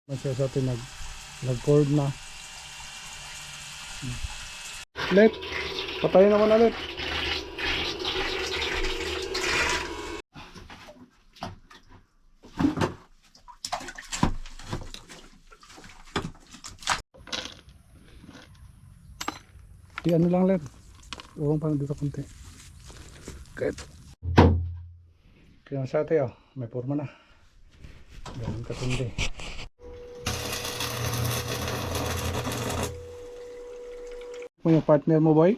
Masaya sa atin nag-cord na. Let, patayin naman ulit. Di ano lang let. Urong pa dito konti. Good. Kaya sa atin may forma na. Ganun katindi. Mo yung partner mo boy?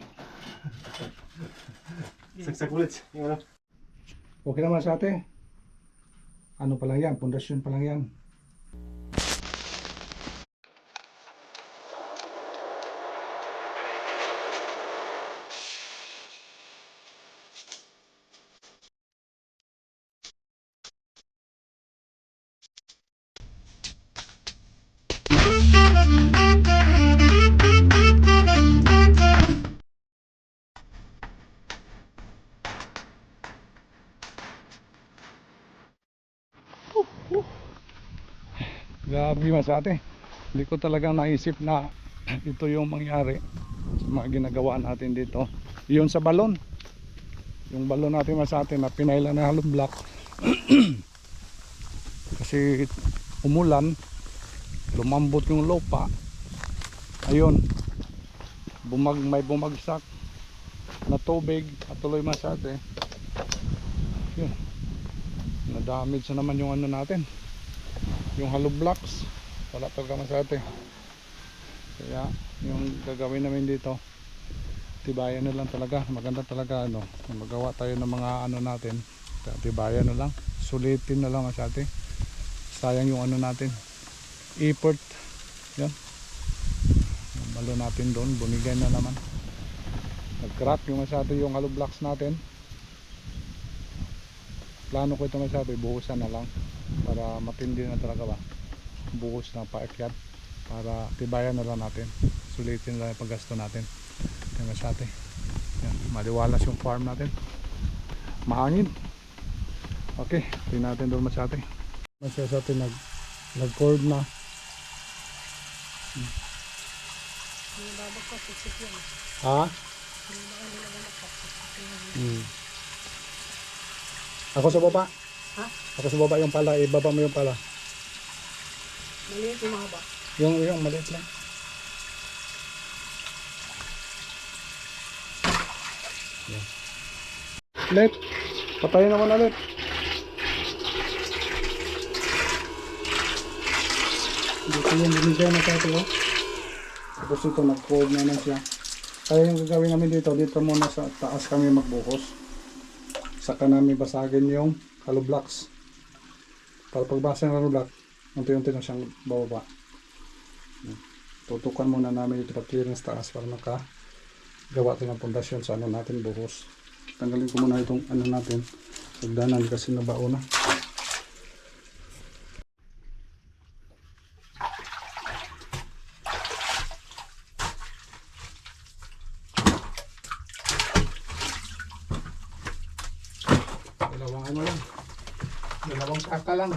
Saksak ulit. Okay naman sa atin. Ano pa lang yan, pundasyon pa lang yan. Grabe mas ate. Hindi ko talagang naisip na ito yung mangyari sa mga ginagawa natin dito. Yun sa balon. Yung balon natin mas ate na pinailan na halong block. Kasi umulan, lumambot yung lupa. Ayun. May bumagsak na tubig at tuloy mas ate. Yun. Na-damage na naman yung ano natin. Yung hollow blocks wala talaga masate, kaya yung gagawin namin dito tibayan na lang talaga. Maganda talaga magawa tayo ng mga natin, tibayan na lang, sulitin na lang masate. Sayang yung natin effort. Yan yung malo natin doon, bunigay na naman, nag crack yung masate yung hollow blocks natin. Plano ko ito masate, buhusan na lang para matindi na talaga ba, buhos na paakyat para tibayan na lang natin, sulitin na lang yung paggasto natin. Kaya masyate yan, maliwalas yung farm natin, mahangin. Okay, tingnan natin doon masyate. Masaya sa atin nag-cord na. Ha? Ako sa baba. Ha? Ako sa baba yung pala, ibaba mo yung pala. Maliit yung mahaba. Yung maliit lang. Yan. Let, patayin naman ulit. Dito yung binigay na sa ito. Tapos ito nag-cord na lang siya. Kaya yung gagawin namin dito muna sa taas kami magbuhos. Saka namin basagin yung hollow blocks. Para pagbasa ng hollow block, unti-unti na siyang bababa. Tutukan muna namin dito pag-clearance taas para makagawa tayo ng pundasyon sa natin buhos. Tanggalin ko muna itong natin, sagdanan kasi nabao na. Dalawang lang. Dalawang kaka lang.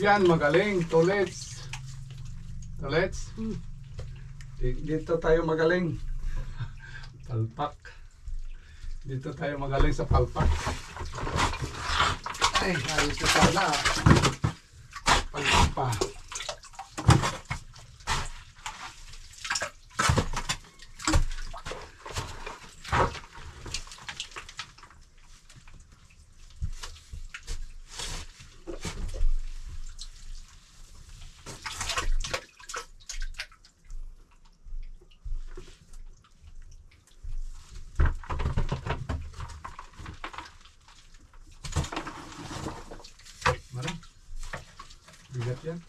Yan, magaling. Tolets. Tolets. Dito tayo magaling. Palpak. Dito tayo magaling sa palpak. Ay, ayos na sana. Palpak pa. Marang. Bigat yan.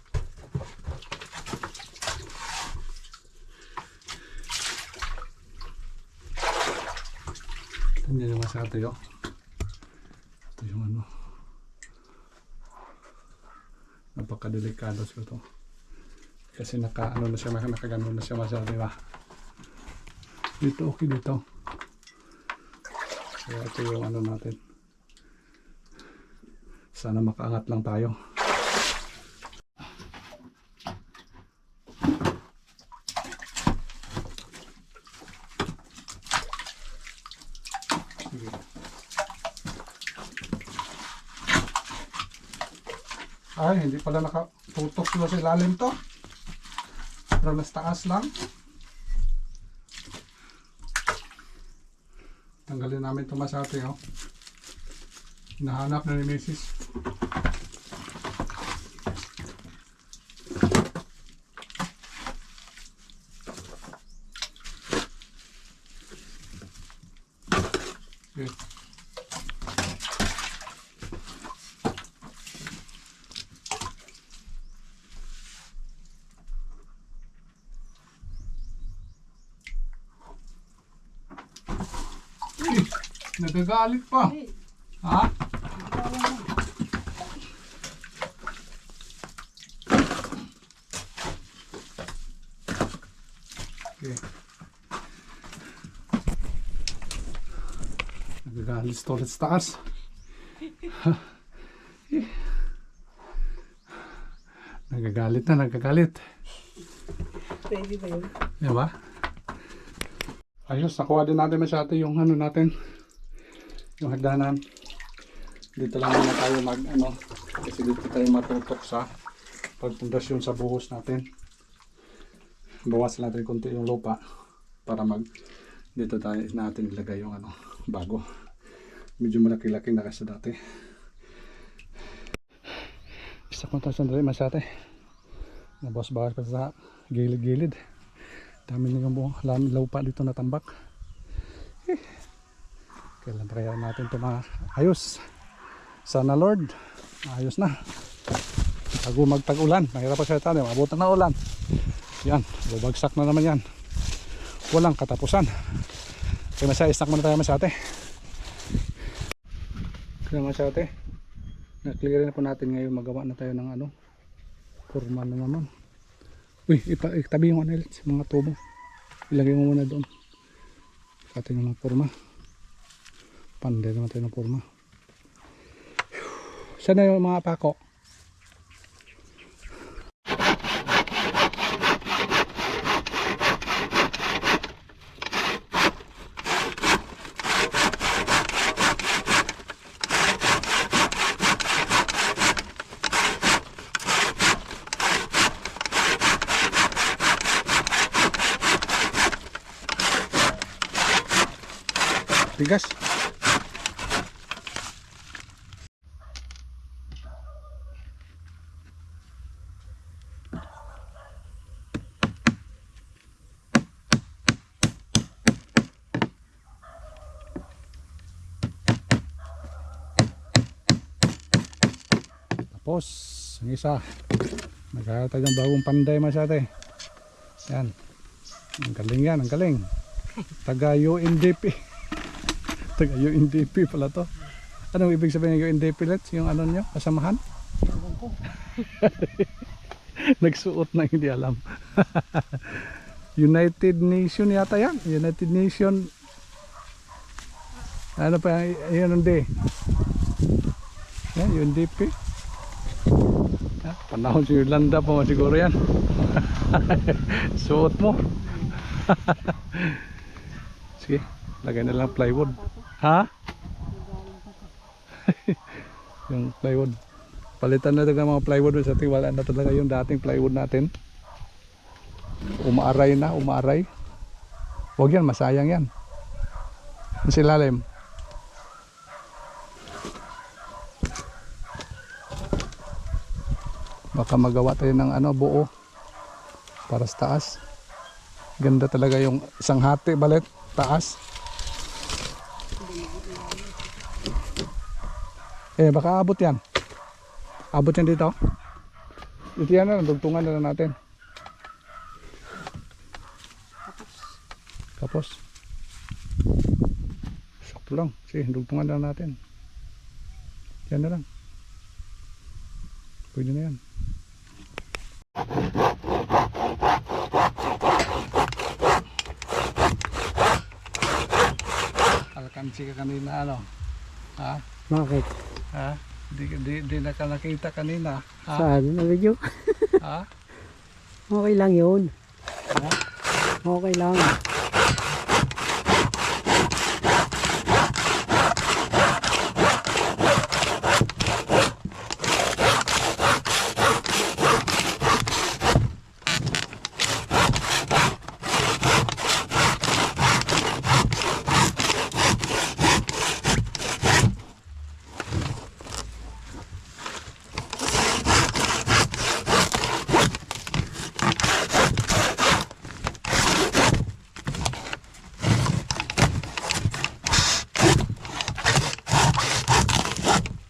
Yan naman sa atin, oh. Ito yung ano. Napakadelikado siya to. Kasi naka-ano na siya, nakagano na siya masyado, di ba? Dito, okay dito. Kaya ito yung ano natin. Sana makaangat lang tayo. Sige. Ay, hindi pala nakatutok sila sa ilalim to. Pero nas taas lang. Tanggalin namin ito masate, oh. Hinahanap na ni Mrs. Okay. Uy, nagagalit pa. Hey, Ha? Okay. Nagagalit ulit sa taas. Nagagalit na, nagagalit. pwede ba yun? Diba? Ayos, nakuha din natin masyado yung ano natin. Yung hagdanan. Dito lang muna tayo mag ano. Kasi dito tayo matutok sa pagpundasyon sa buhos natin. Bawasan natin konti yung lupa para dito tayo natin ilagay yung ano bago. Medyo malaki-laki na kasi dati. Isa ko tayo sandali masyate. Nabos-bawas pa sa gilid-gilid. Dami na yung buong lupa dito natambak. Kailan pa kaya natin ito maayos? Sana Lord, ayos na. Bago magtag-ulan, mahirap pa siya tayo, mabutan na ulan. Yan, bubagsak na naman yan. Walang katapusan. Kaya masaya-snack muna tayo masyate. Kaya masyate, na-clear na po natin ngayon, magawa na tayo ng ano, kurma na naman. Uy, itabi yung ano, mga tubo. Ilagay mo muna doon. Atin yung mga kurma. Panday naman tayo ng kurma. Saan na yung mga pako? Tigas. Tapos, ang isa, nagkakatay ng bagong panday masyate. Yan. Ang galing yan, ang galing. Taga UNDP. Taga UNDP pala to. Anong ibig sabihin ng UNDP, let's? Yung ano nyo, kasamahan? Nagsuot na hindi alam. United Nation yata yan. United Nation. Ano pa yan ang day? Yan, UNDP. Panahon si Yolanda pa mo siguro yan. Suot mo. Sige, lagay na lang plywood. Ha? Yung plywood. Palitan na ng mga plywood sa ating wala na talaga yung dating plywood natin. Umaaray na, umaaray. Huwag yan, masayang yan. Ang silalim. Baka magawa tayo ng ano, buo para sa taas. Ganda talaga yung isang hati balit taas. Baka abot yan. Abot yan dito. Ito yan na, dugtungan na natin. Tapos sakto Ito lang. Sige, dugtungan lang natin. Yan na lang. Pwede na yan. Alkansi ka kanina ano? Ha? Bakit? Ha? Di na ka nakita kanina. Ha? Saan? Na video? Ha? Okay lang yun. Ha? Okay lang.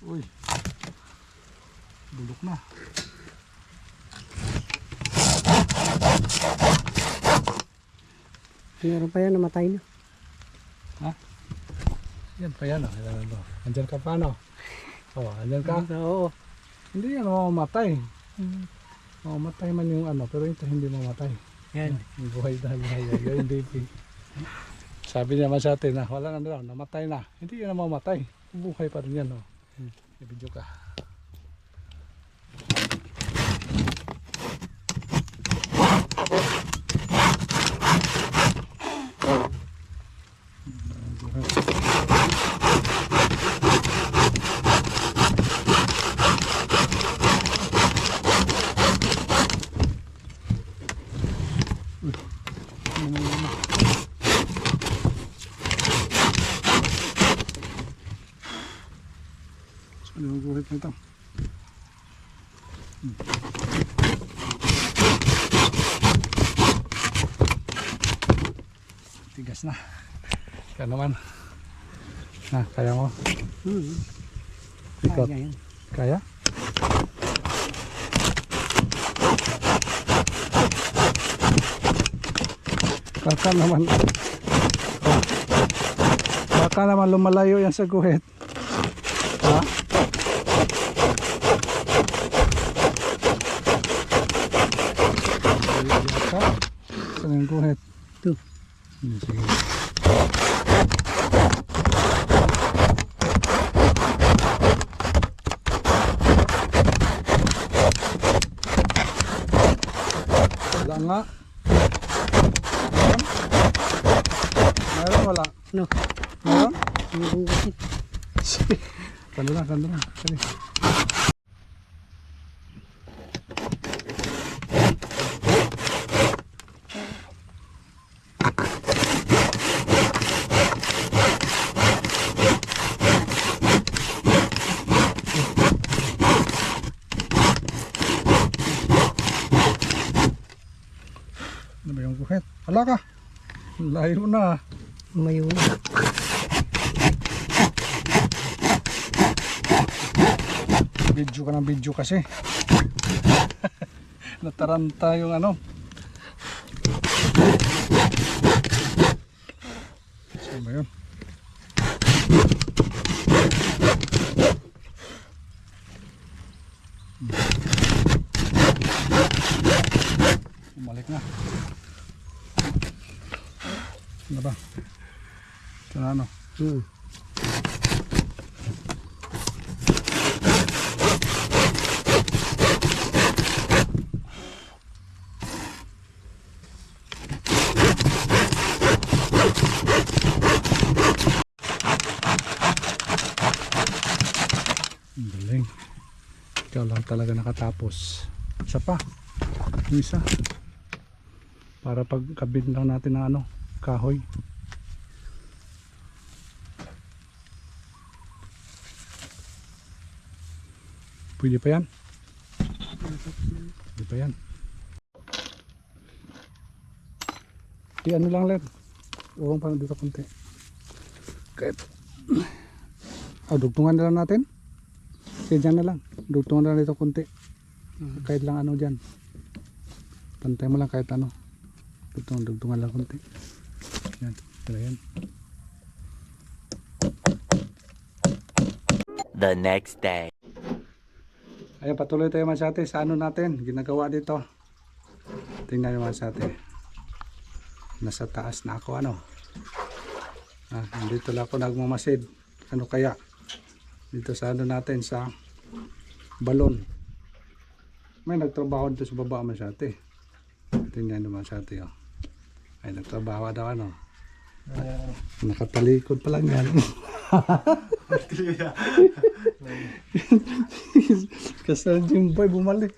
Uy. Bulok na. Meron pa yan, namatay na. Yan pa yan. Andyan ka pa no? Oh, andyan ka. Oo. Hindi yan mamamatay. Mamamatay man yung ano, pero ito hindi mamamatay. Yan. Yung buhay na buhay. Yung DP. Sabi niya naman sa atin na wala na daw, namatay na. Hindi yan mamamatay. Buhay pa rin yan. Oh. I-video ka. Ano yung guhit nito? Tigas na. Kaya naman. Kaya mo? Ikot. Kaya yan. Kaya? Baka naman. Baka naman lumalayo yan sa guhit. Ha? Saan yung guhit? Ito. Sige. Wala nga. Meron wala? Ano? Meron? Ang gusit. Sige. Kando lang. Sige. Ano ba yung guhit? Hala ka. Layo na. Umayo na. Video ka ng video kasi. Nataranta yung ano. Saan ba yun? Bumalik na. Ano ba? Ito na ano? Ang galing. Ikaw lang talaga nakatapos. Isa pa. Yung isa. Para pagkabit lang natin ng ano, kahoy. Pwede pa yan? Pwede pa yan. Di ano lang lang. Uwang pa dito konti. Kahit dugtungan na lang natin. Kasi dyan na lang. Dugtungan na lang dito konti. Kahit lang ano dyan. Pantay mo lang kahit ano. Dugtungan lang konti. Yan. Tara yan. the next day. Ayun, patuloy tayo mga sate sa ano natin, ginagawa dito. Tingnan nyo mga sate. Nasa taas na ako ano. Dito lang ako nagmamasid. Ano kaya? Dito sa ano natin sa balon. May nagtrabaho dito sa baba mga sate. Tingnan nyo mga sate. Oh. Ay nagtrabaho daw ano. Nakatalikod pa lang yan. Kasal Jimboy bumalik.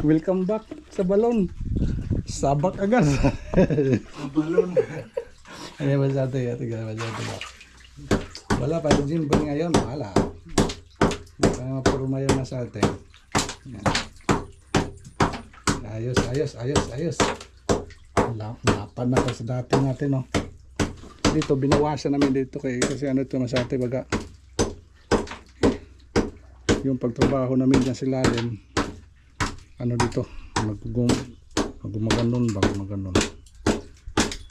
Welcome back sa balon. Sabak agad. Balon. Ayan masyado yan. Tignan masyado ba. Wala pa yung Jimboy ngayon. Wala. Kaya mapuruma yung masyado. Ayos, ayos, ayos, ayos. Lapan na kasi dati natin, no. Dito binawasan namin dito kasi ano ito masate baga yung pagtrabaho namin dyan sa lalim ano dito magumaganon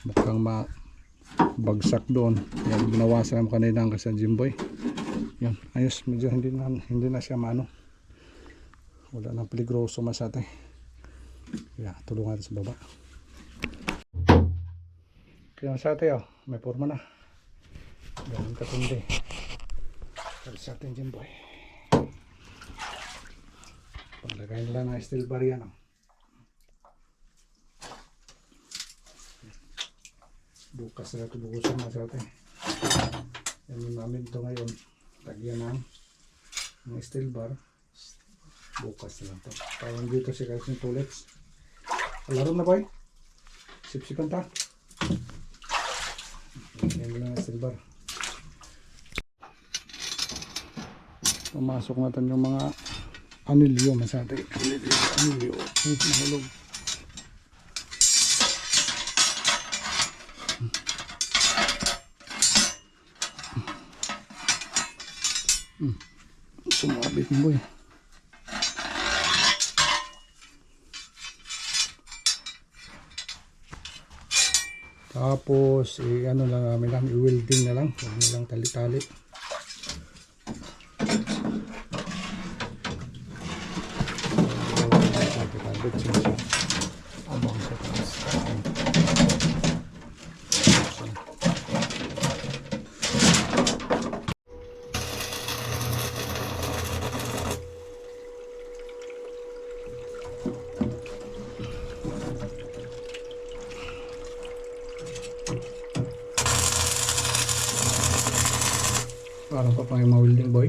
mukhang bagsak doon yan binawasan namin kanina ang kasi Jimboy yan ayos medyo hindi na siya maano wala nang peligroso masate kaya tulungan sa baba. Kaya sa atin may forma na. Ganun katindi. Pero sa atin Jimboy. Paglagay nila ng steel bar yan. Bukas na ito bukusan na sa atin. Yan yung namin ito ngayon. Lagyan ng steel bar. Bukas na lang ito. Parang dito siya kasi yung tullets. Laro na boy. Sipsikan ta. Yan lang ang silver. Pumasok natin yung mga anilyo masate. Anilyo. Nahulog. Sumabit mo boy. Tapos ano lang namin lang i-welding na lang, huwag na lang tali-tali. Abang sa taas. Parang pa pang yung ma-welding boy.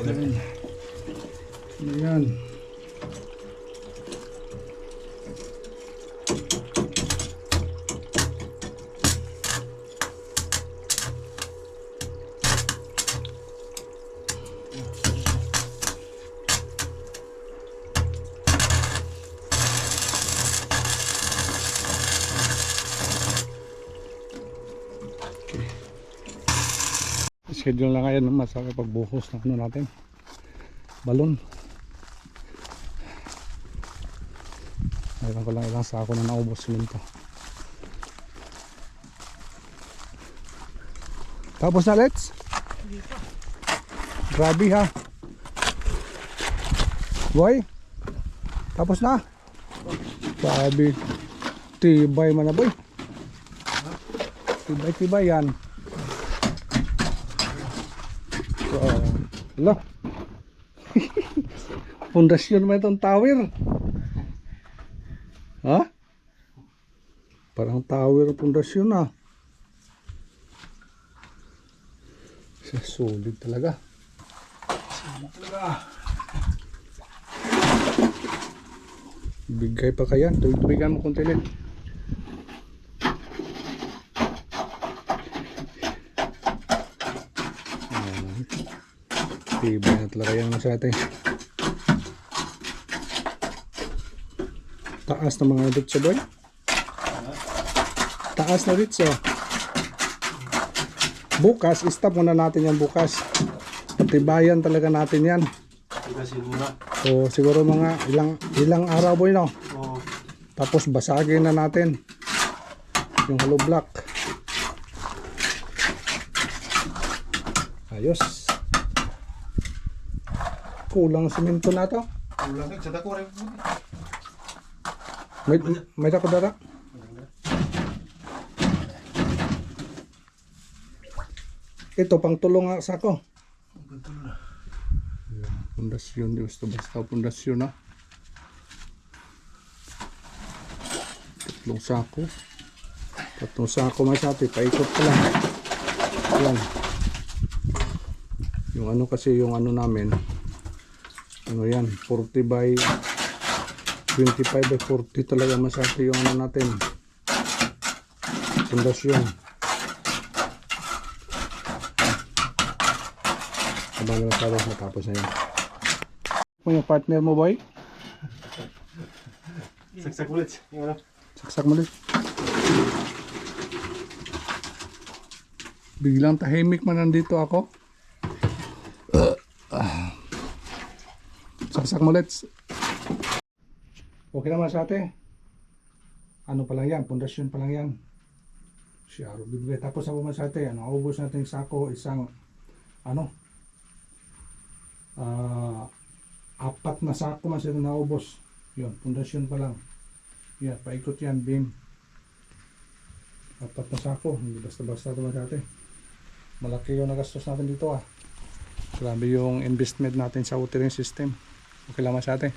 Ayan. Ayan. Schedule na ngayon masaka pagbuhos ng ano natin balon. Mayroon ko lang ilang sako na naubos nito. Tapos na let's. Grabe ha boy. Tapos na. Grabe. Tibay man na boy. Tibay yan. Hala. Pundasyon mo itong tower. Ha? Parang tower pundasyon ah. Solid talaga. Bigay pa kaya. Tubigan mo konti ulit. Tibay na talaga yan sa atin. Taas na mga ritso boy. Taas na ritso. Bukas, stop muna natin yan bukas. Patibayan talaga natin yan. So siguro mga ilang araw boy no. Tapos basagin na natin yung hollow block. Ayos. Kulang simento na to. Ulang sa dako rin puti. May dako dara. Ito pang tulong nga sa ako. Pundasyon, di basta pundasyon na. Tatlong sako masati, paikot pa lang. Yan. Yung ano kasi, yung ano namin, ano yan, 40 by 25 by 40 talaga masati yung ano natin. Pundasyon. Abang na masyado matapos na yan. Kung yung partner mo, boy? Saksak ulit. Yung ano? Saksak mo ulit. Biglang tahimik man nandito ako. Saksak mo ulit. Okay naman sa ate. Ano pa lang yan? Pundasyon pa lang yan. Siyaro bibigay. Tapos ako man sa ate. Ubos natin yung sako. Isang apat na sako man sila naubos. Yun, pundasyon pa lang. Yan, paikot yan, beam. Apat na sako. Hindi basta-basta ito dati. Malaki yung nagastos natin dito ah. Grabe yung investment natin sa watering system. Okay lang mas ate.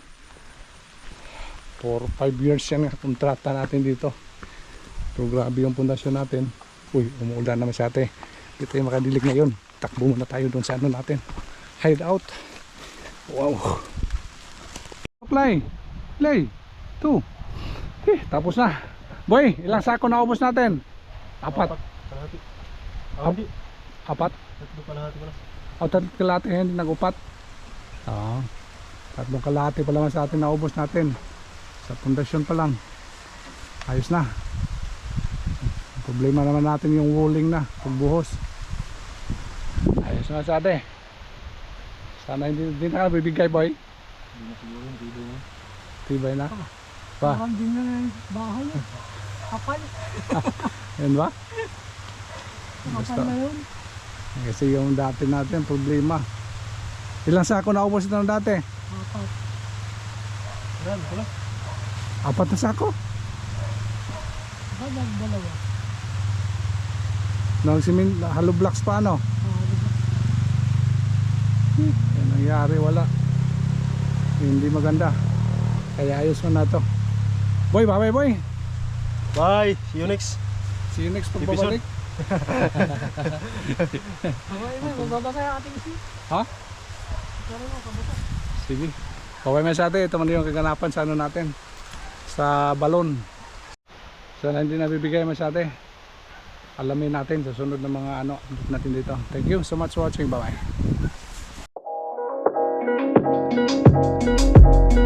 For 5 years yan nga, kontrata natin dito. So grabe yung pundasyon natin. Uy, umuulan naman sa ate. Dito tayo makadilig ngayon. Takbo muna tayo doon sa ano natin. Hideout. Wow. Play. 2. Tapos na. Boy, ilang sako na ubos natin? Apat. Apat? Tatlo kalahati pala. O, tatlong kalahati hindi nag-upat. Tatlong kalahati pa naman sa atin na ubos natin. Sa pundasyon pa lang. Ayos na. Ang problema naman natin yung walling na. Pagbuhos. Ayos na sa atin. Sana hindi na ka bibigay, boy. Hindi na siguro yung video mo. Tibay na. Pa. Parang din na yung bahay. Kapal. Yan ba? Kapal na yun. Kasi yung dati natin problema. Ilang sako na ubos ito ng dati? Kapal. Yan, pala. 4 na sako. Bagal dalawa. Nang simin, hollow blocks pa ano? Yan nangyari, wala. Hindi maganda. Kaya ayos mo na to. Boy, bye boy. Bye! See you next. See you next pagbabalik. Okay na, magbaba kaya ating isi. Ha? Pero mo, kabuta. Sige. Okay man sa atin, ito man yung kaganapan sa ano natin. Sa balon. Sana hindi nabibigay man sa atin. Alamin natin sa sunod na mga ano natin dito. Thank you so much for watching. Bye bye.